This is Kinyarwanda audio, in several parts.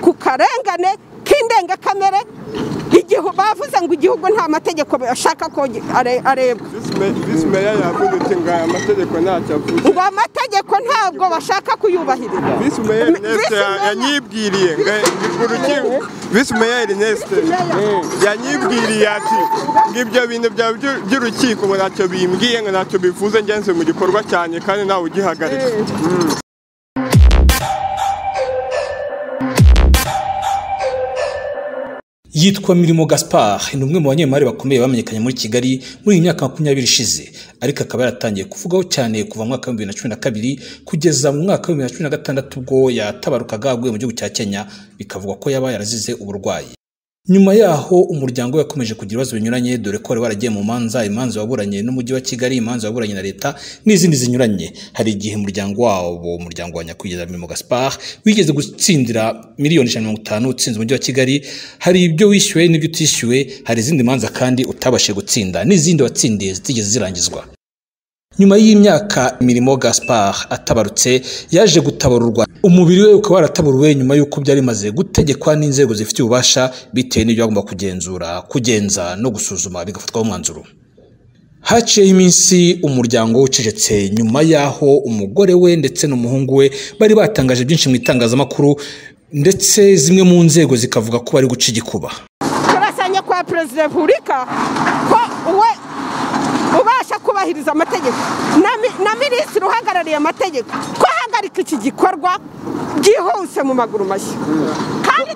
ku karengane k'indenga kamere igihe bavuze ngo igihugu nta mategeko bashaka ko arebwa. Visi meya yavuze ngo aya mategeko ntacyo avuze, ngo amategeko ntabwo bashaka kuyubahiriza. Visi meya yanyibwiriye Visi meya yanyibwiriye ati ngibyo bintu by'urukiko ngo ntacyo bimbwiye ngo ntacyo bivuze ngenze mu gikorwa cyane kandi nawe ugihagarika. Yitwa Mirimo Gaspard, ni umwe mu banyemari bakomeye bamenyekanye muri Kigali muri imyaka 20 ishize, ariko akaba yaratangiye kuvugaho cyane kuva mu mwaka wa 2012 kugeza mu mwaka wa 2016 ubwo yatabarukaga aguye mu gihugu cya Kenya, bikavuga ko yaba yarazize uburwayi. Nyuma yaho umuryango yakomeje kugira ibibazo binyuranye, dore ko waragiye mu imanza waburanye n'umujyi wa Kigali, imanza waburanye na leta n'izindi zinyuranye. Hari igihe umuryango wa nyakwigendera Mirimo Gaspard wigeze gutsindira miliyoni 150 utsinze umujyi wa Kigali. Hari ibyo wishyuwe n'ibyo utishyuwe, hari izindi manza kandi utabashe gutsinda n'izindi watsindiye zitigeze zirangizwa. Nyuma y'imyaka Mirimo Gaspard atabarutse, yaje gutabarurwa. Umubiri we ukaba warataburuwe nyuma y'uko byari maze gutegekwa n'inzego zifite ububasha bitewe n'ibyo agomba kugenza no gusuzuma bigafatwaho umwanzuro. Haciye iminsi umuryango ucecetse nyuma yaho umugore we ndetse n'umuhungu we bari batangaje byinshi mu itangazamakuru, ndetse zimwe mu nzego zikavuga ko bari guca igikuba. Turasanya kwa Perezida Repubulika ko we ubasha kubahiriza amategeko na minisitiri uhagarariye amategeko ko ahagarika iki gikorwa byihuse mu maguru mashya, kandi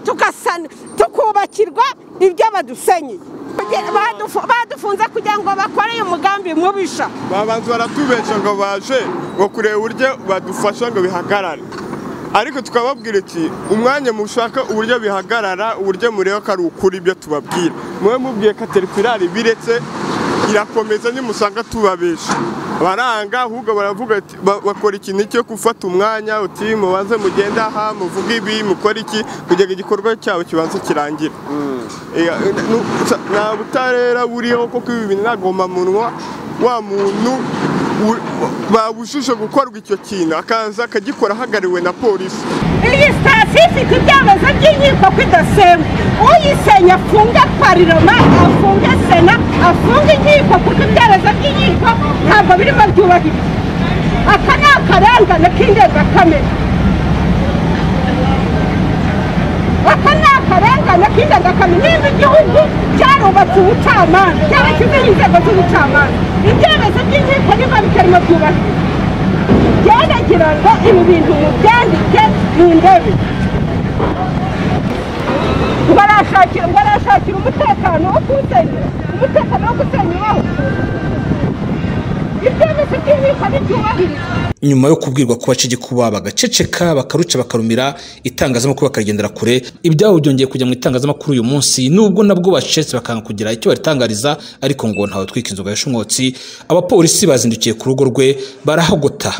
tukubakirwa ibyo badusenye. Badufunze kugira ngo bakore umugambi mubisha. Babanza baratubesha ngo baje ngo kureba uburyo badufasha ngo bihagarare, ariko tukababwira iki umwanya mushaka uburyo bihagarara, uburyo mureba ko ari ukuri ibyo tubabwira. Mwe mubwiye Caterpillar biretse irakomeza nimusanga tubabesha, baranga ahubwo baravuga ati bakora ikintu cyo gufata umwanya uti mubanze mugenda aha muvuga ibi mukora iki kugira igikorwa cyabo kibanza kirangira. Na butarera buriho kuko ibi bintu nagomba munwa wa muntu babushushe gukorwa icyo kintu akaza akagikora hagariwe na polisi. Iyi sitasiyo ifite ibyemezo by'inkiko kwidasemba, uyisenya afunga pariroma, afunga sena, afunga inkiko kuko ibyemezo by'inkiko ntabwo birimo byubahiriza. Aka ni akarengane k'indengakamere, aka ni akarengane k'indengakamere. Niba igihugu cyarubatse ubucamanza, cyarashyizeho inzego z'ubucamanza, ibyemezo by'inkiko niba bitarimo byubahiriza, byanagira ngo ibi bintu mubyandike mu ndebe. Barashakira umutekano wo gusenya iwabo. Ibyemezo by'inkiko ntibyubahiriza. Nyuma yo kubwirwa kuba igikuba bagaceceka bakaruca bakarumira, itangazamakuru bakagendera kure. Ibyaho byongeye kujya mu itangazamakuru uyu munsi, nubwo nabwo bacecetse bakanga kugira icyo baritangariza, ariko ngo ntawe twika inzoga y'umwotsi. Abapolisi bazindukiye ku rugo rwe barahagota.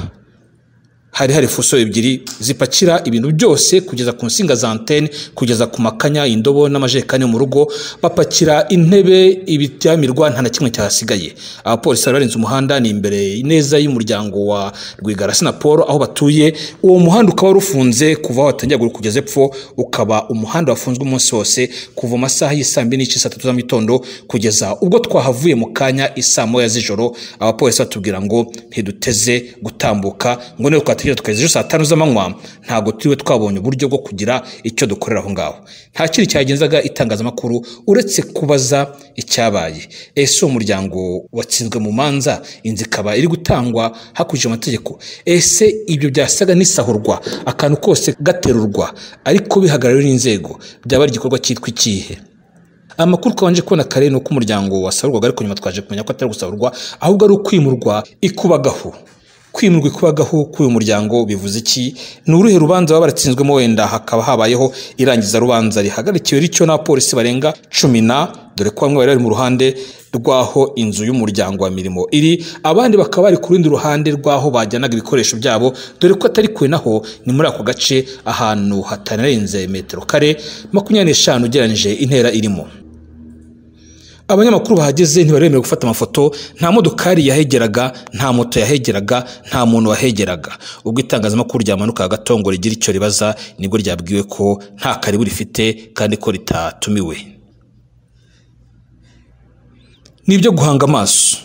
Hari fuso ebyiri zipakira ibintu byose kugeza ku nsinga za antene, kugeza ku makanya, indobo n'amajekani mu rugo, bapakira intebe, ibityamirwa, nta na kimwe cyasigaye. Abapolisi barinze umuhanda ni imbere neza y'umuryango wa Rwigara na Paul aho batuye. Uwo muhanda ukaba rufunze kuva aho watangiye kugeza epfo, ukaba umuhanda wafunzwe umunsi wose kuva amasaha y'Isambi n'Icisatatu za mitondo kugeza ubwo twahavuye mu kanya isamoya z'ijoro. Abapolisi batubwira ngo ntiduteze gutambuka, ngo ne tukageza saa 5 z'amanywa, ntago turiwe twabonye uburyo bwo kugira icyo dukorera aho ngaho. Nta kiri cyagenzaga itangazamakuru uretse kubaza icyabaye. Ese umuryango watsinzwe mu manza, inzikaba iri gutangwa hakurikije amategeko. Ese ibyo byasaga n'isahurwa, akantu kose gaterurwa ariko bihagarariwe n'inzego, byaba ari igikorwa cyitwa ikihe? Amakuru twanje kubona kare no ku muryango wasarurwaga, ariko nyuma twaje kumenya ko atari gusarurwa ahubwo ari ukwimurwa ikubagahu. Kwimurwa ikubagahu k'uyu muryango bivuze iki? Ni uruhe rubanza baba baratsinzwemo? Wenda hakaba habayeho irangiza rubanza rihagarikiwe ricyo n'abapolisi barenga 10, dore ko bamwe bari mu ruhande rwaho inzu y'umuryango wa Mirimo iri, abandi bakaba bari ku rundi ruhande rwaho bajyanaga ibikoresho byabo, dore ko atari kwe naho ni muri ako gace ahantu hatarenze metero kare 25 ugeranije intera irimo. abanyamakuru bahageze ntibaremerewe gufata amafoto, nta modokari yahegeraga, nta moto yahegeraga, nta muntu wahegeraga. Ubwo itangazamakuru ryamanuka gato ngo rigira icyo ribaza nibwo ryabwiwe ko nta karibu rifite kandi ko ritatumiwe. Nibyo guhanga amaso,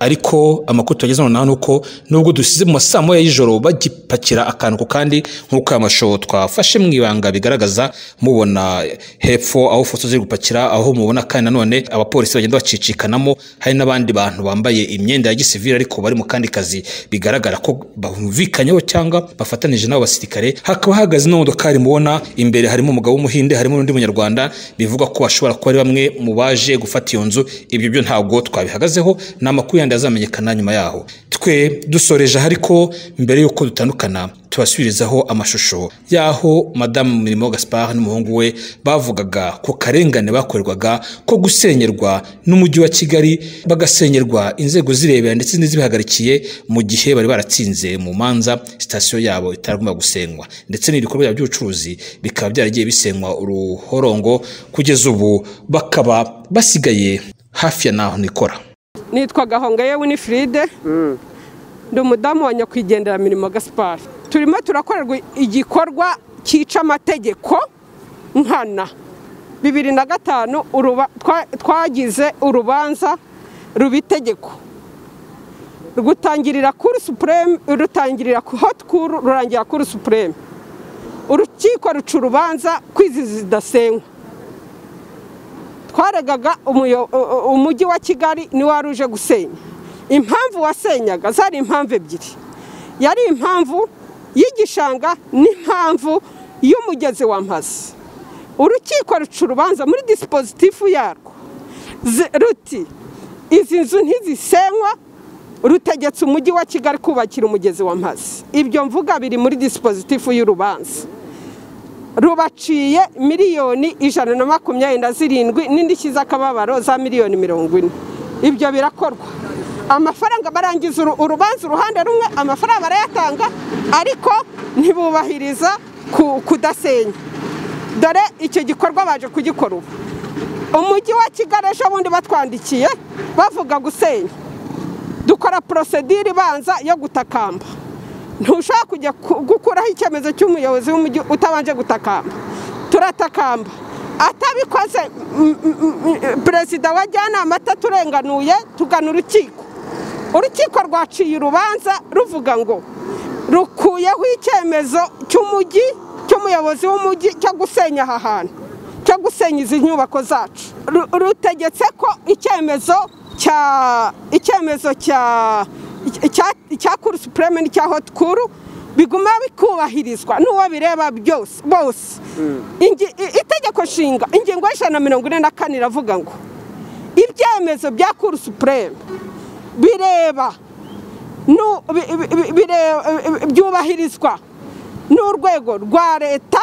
ariko amakuru tugeze nonaha nuko nubwo dusize mu masaa moya y'ijoro bagipakira akantu kandi nk'uko amashow twafashe mu ibanga bigaragaza, mubona hepfo aho foto ziri gupakira, aho mubona kandi nanone abapolisi bagenda bacicikanamo, hari n'abandi bantu bambaye imyenda ya gisivili ariko bari mu kandi kazi bigaragara ko bumvikanyeho cyangwa bafatanije n'abo basirikare. Hakaba hahagaze n'imodokari mubona imbere, harimo umugabo w'umuhinde, harimo n'undi munyarwanda, bivuga ko bashobora kuba ari bamwe mu baje gufata iyo nzu. Ibyo byo ntabwo twabihagazeho, n'amakuru azamenyekana nyuma yaho. Twe dusoreje ariko mbere yuko dutandukana tubasubirizaho amashusho yaho Madame Mirimo Gaspard n'umuhungu we bavugaga ko karengane bakorerwaga ko gusenyerwa n'umujyi wa Kigali, bagasenyerwa inzego zirebera ndetse n'izibihagarikiye mu gihe bari baratsinze mu manza sitasiyo yabo itaragomba gusenywa, ndetse n'ibikorwa by'ubucuruzi bikaba byaragiye bisenywa uruhorongo, kugeza ubu bakaba basigaye hafi ya naho nikora. Nitwa Gahongaye Winifride, ndi umudamu wa nyakwigendera Mirimo Gaspard. Turimo turakorerwa igikorwa cyica amategeko nkana. 2005 twagize urubanza rubitegeko, rugutangirira kuri Supreme, rutangirira ku Haute Cour, rurangira kuri Supreme. Urukiko ruca urubanza kwizizi zidasenywa. Twaregaga umujyi wa Kigali ni waruje gusenya. Impamvu wasenyaga zari impamvu ebyiri, yari impamvu y'igishanga n'impamvu y'umugezi wa Mpazi. Urukiko ruca urubanza muri dispositif yarwo ruti izi nzu ntizisenywa, rutegetse umujyi wa Kigali kubakira umugezi wa Mpazi. Ibyo mvuga biri muri dispositif y'urubanza. Rubaciye miliyoni 127 n'indishyi z'akababaro za miliyoni 40. Ibyo birakorwa. Amafaranga barangiza urubanza uruhande rumwe, amafaranga barayatanga ariko ntibubahiriza kudasenya. Dore icyo gikorwa baje kugikora ubu. Umujyi wa Kigali ejo bundi batwandikiye bavuga gusenya. Dukora procedure ibanza yo gutakamba. Ntushaka kujya gukuraho icyemezo cy'umuyobozi w'umujyi utabanje gutakamba. Turatakamba. Atabikoze perezida wa Njyanama ataturenganuye tugana urukiko. Urukiko rwaciye urubanza ruvuga ngo rukuyeho icyemezo cy'umuyobozi w'umujyi cyo gusenya aha hantu, cyo gusenya izi nyubako zacu. Rutegetse ko icyemezo cya Cour Supreme n'icya Haute Cour biguma bikubahirizwa n'uwo bireba byose bose. Itegeko nshinga ingingo ya 144 iravuga ngo ibyemezo bya Cour Supreme bireba byubahirizwa n'urwego rwa leta,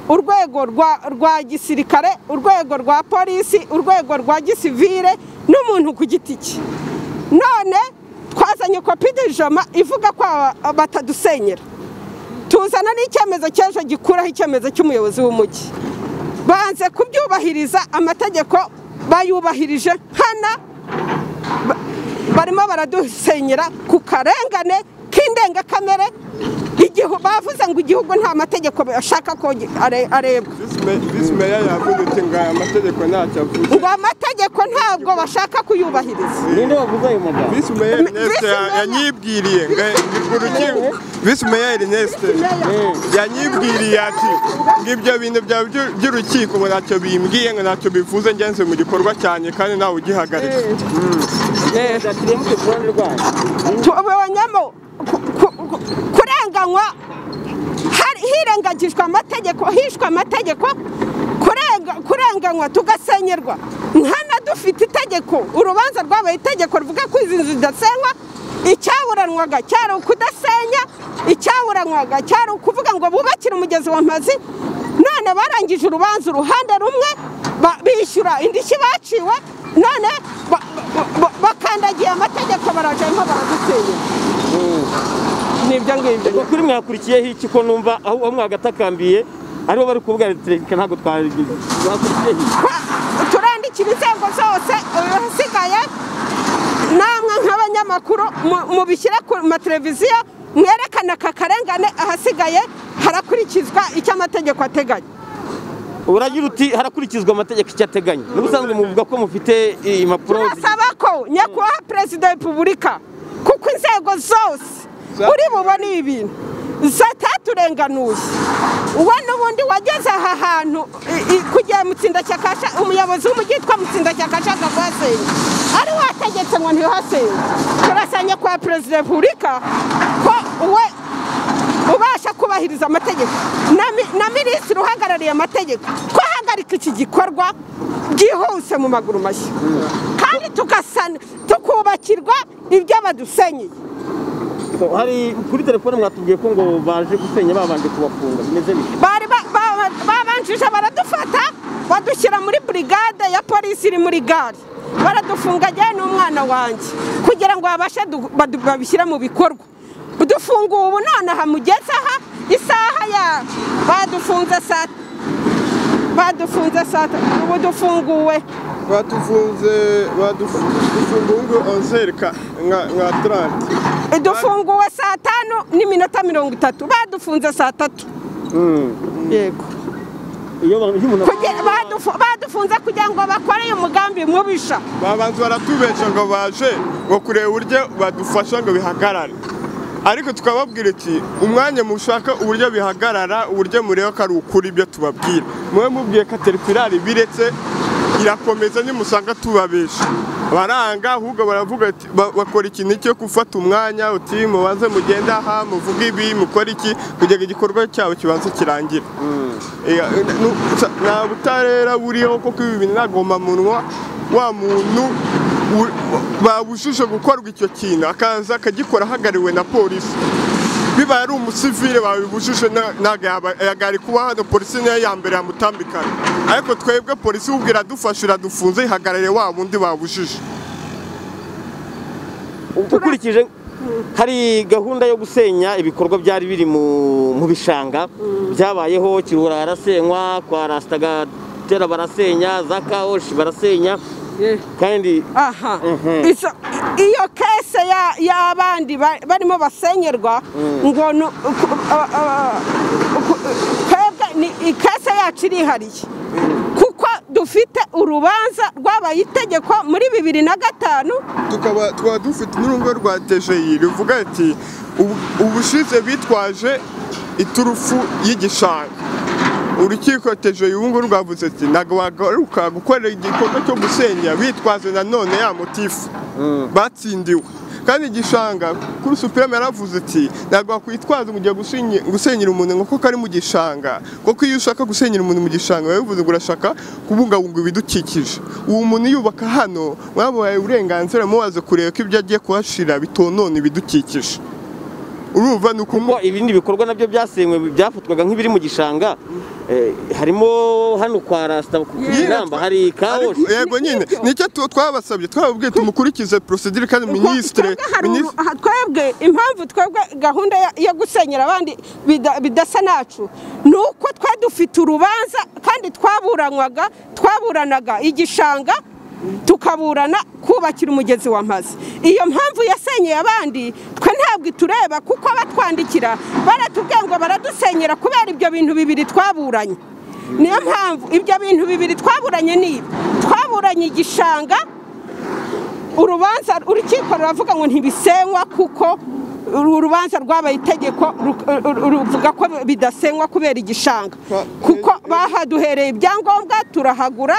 urwego rwa gisirikare, urwego rwa polisi, urwego rwa gisivile n'umuntu ku giti cye. None twazanye kopi d'ijama ivuga ko batadusenyera. Tuzana n'icyemezo cyaje gikuraho icyemezo cy'umuyobozi w'umujyi. Banze kubyubahiriza amategeko bayubahirije nkana, barimo baradusenyera ku karengane k'indenga kamere. Igihe bavuze ngo igihugu nta mategeko bashaka ko arebwa. Meya yavuze ngo amategeko ntacyo avuze. Ngo amategeko ntabwo bashaka kuyubahiriza. Ninde wavuze ayo magambo? Vice Meya Ernest yanyibwiriye urukiko. Vice Meya Ernest yanyibwiriye ati ngibyo bintu by'urukiko ntacyo bimbwiye, ngo ntacyo bivuze, ngenze mu gikorwa cyane kandi nawe ugihagarika. Tubonyemo kurenganywa, hirengagijwe amategeko, hishwe amategeko, kurenganywa tugasenyerwa. Nkana dufite itegeko, urubanza rwabaye itegeko ruvuga ko izi nzu zidasenywa. Icyaburanwaga cyari ukudasenya, icyaburanwaga cyari ukuvuga ngo bubakire umugezi wa Mpazi. None barangije urubanza uruhande rumwe bishyura indishyi baciwe, none bakandagiye amategeko barajemo baradusenya. Nibyo ngibyo. Kuri mwakurikiyeho iki ko numva aho mwagatakambiye aribo bari kuvuga reka ntago twakurikiyeho. tukubakira inzego zose hasigaye namwe nk'abanyamakuru mubishyire ku mateleviziyo mwerekana aka karengane, ahasigaye harakurikizwa icyo amategeko ateganya. uragira uti harakurikizwa amategeko icyo ateganya, n'ubusanzwe muvuga ko mufite impapuro. turasaba ko nyakubahwa perezida wa repubulika, kuko inzego zose uri bubone ibi bintu zataturenganuye, uwe n'ubundi wageze aha hantu kugira Mutsindashyaka, umuyobozi w'umujyi witwa Mutsindashyaka ashaka kuhasenya, ari wategetse ngo ntihasenge. turasanya kwa perezida wa repubulika ko uwe ubasha kubahiriza amategeko na minisitiri uhagarariye amategeko ko ahagarika iki gikorwa byihuse mu maguru mashya, kandi tukubakirwa ibyo badusenyeye. hari kuri telefone mwatubwiye ko ngo baje gusenya babanje kubafunga, bimeze bite? babanjije baradufata badushyira muri brigade ya polisi iri muri gare, baradufunga ajyanye n'umwana wanjye kugira ngo babashe babishyire mu bikorwa. dufunguye ubu nonaha mugeze aha isaha ya badufunze saa ubu dufunguwe badufunguye onserika nka 30. dufunguwe saa 5:30, badufunze saa 3. yego badufunze kugira ngo bakore uyu mugambi mubisha. babanza baratubesha ngo baje ngo kureba uburyo badufasha ngo bihagarare, ariko tukababwira iki, umwanya mushaka uburyo bihagarara, uburyo mureba ko ari ukuri ibyo tubabwira. mwe mubwiye Caterpillar biretse irakomeza, nimusanga tubabesha baranga, ahubwo baravuga ati bakora ikintu cyo gufata umwanya uti mubanze mugenda aha muvuga ibi mukora iki kugira igikorwa cyabo kibanza kirangira. nta butarera buriho kuko ibi bintu nagomba munwa wa muntu babujije gukorwa icyo kintu akaza akagikora ahagariwe na polisi. biba ari umusivile babibujije yagari kuba hano, polisi niyo ya mbere yamutambikana, ariko twebwe polisi ubwira dufashe iradufunze ihagarare wa wundi babujije. ukurikije hari gahunda yo gusenya ibikorwa byari biri mu bishanga byabayeho, Kirura harasenywa, kwa Rastagatera barasenya, za Kaoshi barasenya, kandi iyo kese y'abandi barimo basenyerwa ngo ni ikese yacu irihariye, kuko dufite urubanza rwabaye itegeko muri 2005. tukaba dufite n'urugo rwa TGI ruvuga ati ubushize bitwaje iturufu y'igishanga. urukiko TGI ubu ngubu rwavuze ati ntabwo wagaruka gukorera igikorwa cyo gusenya bitwaze nanone ya motifu batsindiwe. kandi igishanga kuri Supreme yaravuze ati ntabwo wakwitwaza mu gihe gusenyera umuntu ngo kari mu gishanga, kuko iyo ushaka gusenyera umuntu mu gishanga bivuze ngo urashaka kubungabunga ibidukikije. uwo muntu yubaka hano mwabaye uburenganzira muwaze kureba ko ibyo agiye kuhashira bitonona ibidukikije. urumva nuko ibindi bikorwa nabyo byasenywe byafatwaga nk'ibiri mu gishanga, harimo hano kwa Rasta Inamba hari Kaoshi. yego nyine nicyo twabasabye, twababwiye tumukurikize procedure, kandi ministre twebwe impamvu twebwe gahunda yo gusenyera abandi bidasa nacu nuko twa dufite urubanza, kandi twaburanaga igishanga tukaburana kubakira umugezi w'amazi. iyo mpamvu yasenyeye abandi twe ntabwo itureba, kuko batwandikira baratubwiye ngo baradusenyera kubera ibyo bintu bibiri twaburanye. niyo mpamvu ibyo bintu bibiri twaburanye twaburanye igishanga, urubanza urukiko ruravuga ngo ntibisenywa kuko urubanza rwabaye itegeko ruvuga ko bidasenywa kubera igishanga, kuko bahaduhereye ibyangombwa turahagura,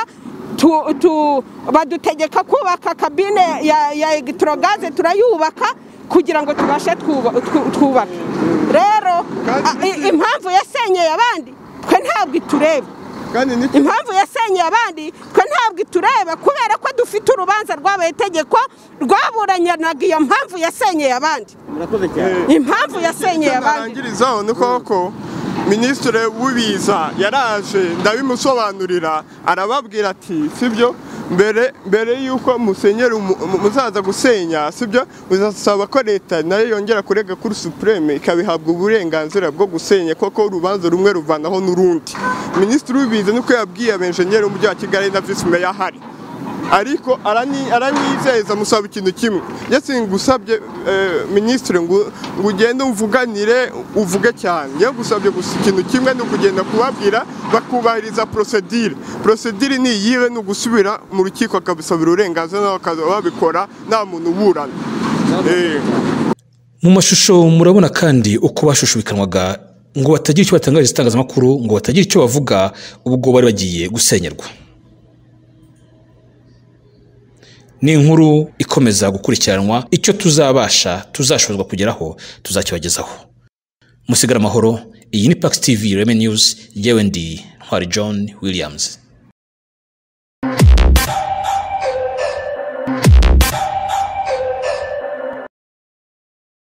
badutegeka kubaka kabine ya electrogaze turayubaka kugira ngo tubashe twubake. rero impamvu yasenyeye abandi twe ntabwo itureba, impamvu yasenyeye abandi twe ntabwo itureba, kubera ko dufite urubanza rwabaye itegeko rwaburanyanaga iyo mpamvu yasenyeye abandi. impamvu yasenyeye abandi nuko Minisitiri w'Ibiza yaraje ndabimusobanurira, arababwira ati sibyo, mbere yuko muzaza gusenya sibyo, uzasaba ko leta nayo yongera kurega kuri Supreme ikabihabwa uburenganzira bwo gusenya, koko urubanza rumwe ruvanaho n'urundi. Minisitiri w'Ibiza niko yabwiye abenjenyeri umujyi wa Kigali na Vice Mayor ahari ariko aranyizeza musaba ikintu kimwe yesi ngusabye minisitiri ngo ugende uvuganire uvuge cyane yo gusabye gusa ikintu kimwe no kugenda kubabwira bakubahiriza procedure ni yiwe no gusubira mu rukiko akabisabira uburenganzira bakaza babikora nta muntu uburana. Mu mashusho murabona kandi uko bashushubikanwaga ngo batagira icyo batangariza itangazamakuru, ngo batagira icyo bavuga ubwo bari bagiye gusenyerwa. Ni inkuru ikomeza gukurikiranwa, icyo tuzashobozwa kugeraho tuzakibagezaho. Musigara amahoro. Iyi ni Pax TV IREME News, yewe ndi Ntwari John Williams.